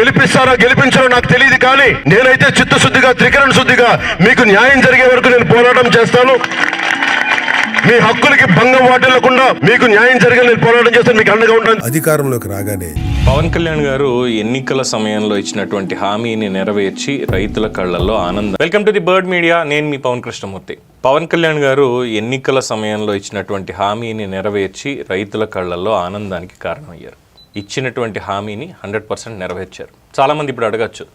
గెలిపిస్తారో గెలిపించారో నాకు తెలియదు, కానీ నేనైతే చిత్తశుద్ధిగా త్రికరణ శుద్ధిగా మీకు న్యాయం జరిగే వరకు నేను పోరాటం చేస్తాను. మీ హక్కులకి భంగం వాటిల్లకుండా మీకు న్యాయం జరిగే నేను పోరాటం చేస్తాను, మీకు అండగా ఉంటాను. అధికారంలోకి రాగానే పవన్ కళ్యాణ్ గారు ఎన్నికల సమయంలో ఇచ్చినటువంటి హామీని నెరవేర్చి రైతుల కళ్ళల్లో ఆనందం. Welcome to the bird media, నేను మీ పవన్ కృష్ణమూర్తి. పవన్ కళ్యాణ్ గారు ఎన్నికల సమయంలో ఇచ్చినటువంటి హామీని నెరవేర్చి రైతుల కళ్ళల్లో ఆనందానికి కారణమయ్యారు. ఇచ్చినటువంటి హామీని 100% నెరవేర్చారు. చాలామంది ఇప్పుడు అడగచ్చు,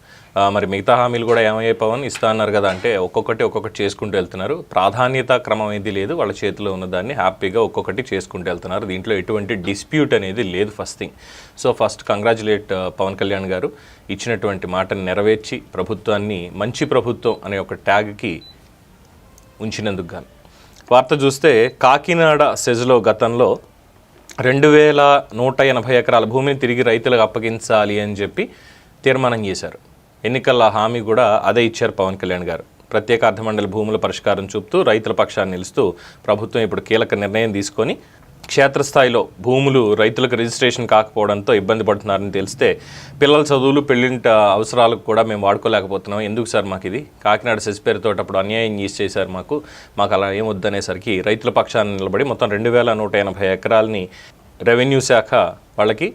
మరి మిగతా హామీలు కూడా ఏమయ్యే పవన్ ఇస్తా అన్నారు కదా అంటే, ఒక్కొక్కటి చేసుకుంటూ వెళ్తున్నారు. ప్రాధాన్యత క్రమం ఏది లేదు, వాళ్ళ చేతిలో ఉన్నదాన్ని హ్యాపీగా ఒక్కొక్కటి చేసుకుంటూ వెళ్తున్నారు. దీంట్లో ఎటువంటి డిస్ప్యూట్ అనేది లేదు. First thing. So first congratulate Pawan Kalyan గారు ఇచ్చినటువంటి మాటను నెరవేర్చి ప్రభుత్వాన్ని మంచి ప్రభుత్వం అనే ఒక ట్యాగ్కి ఉంచినందుకు గాను. వార్త చూస్తే కాకినాడ సెజ్లో గతంలో 2180 ఎకరాల భూమిని తిరిగి రైతులకు అప్పగించాలి అని చెప్పి తీర్మానం చేశారు. ఎన్నికల హామీ కూడా అదే ఇచ్చారు పవన్ కళ్యాణ్ గారు. ప్రత్యేక అర్ధమండలి భూముల పరిష్కారం చూపుతూ రైతుల పక్షాన్ని నిలుస్తూ ప్రభుత్వం ఇప్పుడు కీలక నిర్ణయం తీసుకొని క్షేత్రస్థాయిలో భూములు రైతులకు రిజిస్ట్రేషన్ కాకపోవడంతో ఇబ్బంది పడుతున్నారని తెలిస్తే పిల్లల చదువులు పెళ్లింట అవసరాలకు కూడా మేము వాడుకోలేకపోతున్నాం. ఎందుకు సార్ మాకు ఇది కాకినాడ సెజ్ పేరుతో అప్పుడు అన్యాయం చేశారు, మాకు అలా ఏం వద్దనేసరికి రైతుల పక్షాన్ని నిలబడి మొత్తం 2180 ఎకరాలని రెవెన్యూ శాఖ వాళ్ళకి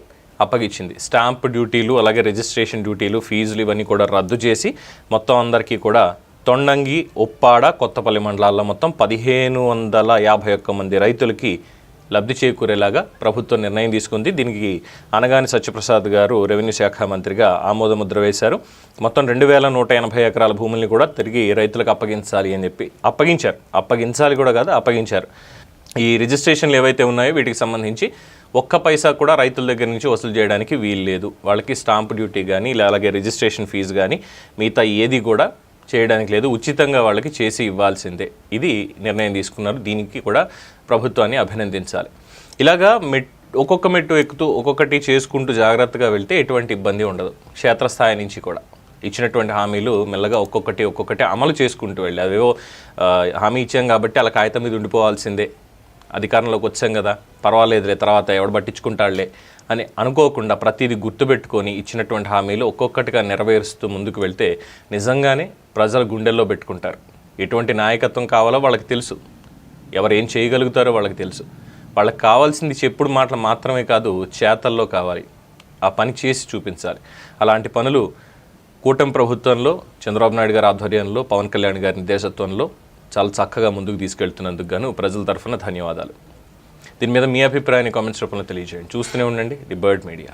అప్పగించింది. స్టాంప్ డ్యూటీలు అలాగే రిజిస్ట్రేషన్ డ్యూటీలు ఫీజులు ఇవన్నీ కూడా రద్దు చేసి మొత్తం అందరికీ కూడా తొండంగి, ఉప్పాడ, కొత్తపల్లి మండలాల్లో మొత్తం 1551 మంది రైతులకి లబ్ధి చేకూరేలాగా ప్రభుత్వం నిర్ణయం తీసుకుంది. దీనికి అనగాని సత్యప్రసాద్ గారు రెవెన్యూ శాఖ మంత్రిగా ఆమోదముద్ర వేశారు. మొత్తం 2180 ఎకరాల భూముల్ని కూడా తిరిగి రైతులకు అప్పగించాలి అని చెప్పి అప్పగించాలి కూడా కాదు, అప్పగించారు. ఈ రిజిస్ట్రేషన్లు ఏవైతే ఉన్నాయో వీటికి సంబంధించి ఒక్క పైసా కూడా రైతుల దగ్గర నుంచి వసూలు చేయడానికి వీలు లేదు. వాళ్ళకి స్టాంప్ డ్యూటీ కానీ అలాగే రిజిస్ట్రేషన్ ఫీజు కానీ మిగతా ఏది కూడా చేయడానికి లేదు. ఉచితంగా వాళ్ళకి చేసి ఇవ్వాల్సిందే. ఇది నిర్ణయం తీసుకున్నారు. దీనికి కూడా ప్రభుత్వాన్ని అభినందించాలి. ఇలాగా ఒక్కొక్క మెట్టు ఎక్కుతూ ఒక్కొక్కటి చేసుకుంటూ జాగ్రత్తగా వెళ్తే ఎటువంటి ఇబ్బంది ఉండదు. క్షేత్రస్థాయి నుంచి కూడా ఇచ్చినటువంటి హామీలు మెల్లగా ఒక్కొక్కటి అమలు చేసుకుంటూ వెళ్ళి, అవేవో హామీ ఇచ్చాం కాబట్టి అలా కాగితం మీద ఉండిపోవాల్సిందే, అధికారంలోకి వచ్చాం కదా పర్వాలేదులే తర్వాత ఎవడు పట్టించుకుంటాడులే అని అనుకోకుండా ప్రతిదీ గుర్తుపెట్టుకొని ఇచ్చినటువంటి హామీలు ఒక్కొక్కటిగా నెరవేరుస్తూ ముందుకు వెళ్తే నిజంగానే ప్రజల గుండెల్లో పెట్టుకుంటారు. ఎటువంటి నాయకత్వం కావాలో వాళ్ళకి తెలుసు, ఎవరు ఏం చేయగలుగుతారో వాళ్ళకి తెలుసు. వాళ్ళకి కావాల్సింది చెప్పుడు మాటలు మాత్రమే కాదు, చేతల్లో కావాలి. ఆ పని చేసి చూపించాలి. అలాంటి పనులు కూటమి ప్రభుత్వంలో చంద్రబాబు నాయుడు గారి ఆధ్వర్యంలో పవన్ కళ్యాణ్ గారి నిర్దేశత్వంలో చాలా చక్కగా ముందుకు తీసుకెళ్తున్నందుకు గాను ప్రజల తరఫున ధన్యవాదాలు. దీని మీద మీ అభిప్రాయాన్ని కామెంట్స్ రూపంలో తెలియజేయండి. చూస్తూనే ఉండండి ది బర్డ్ మీడియా.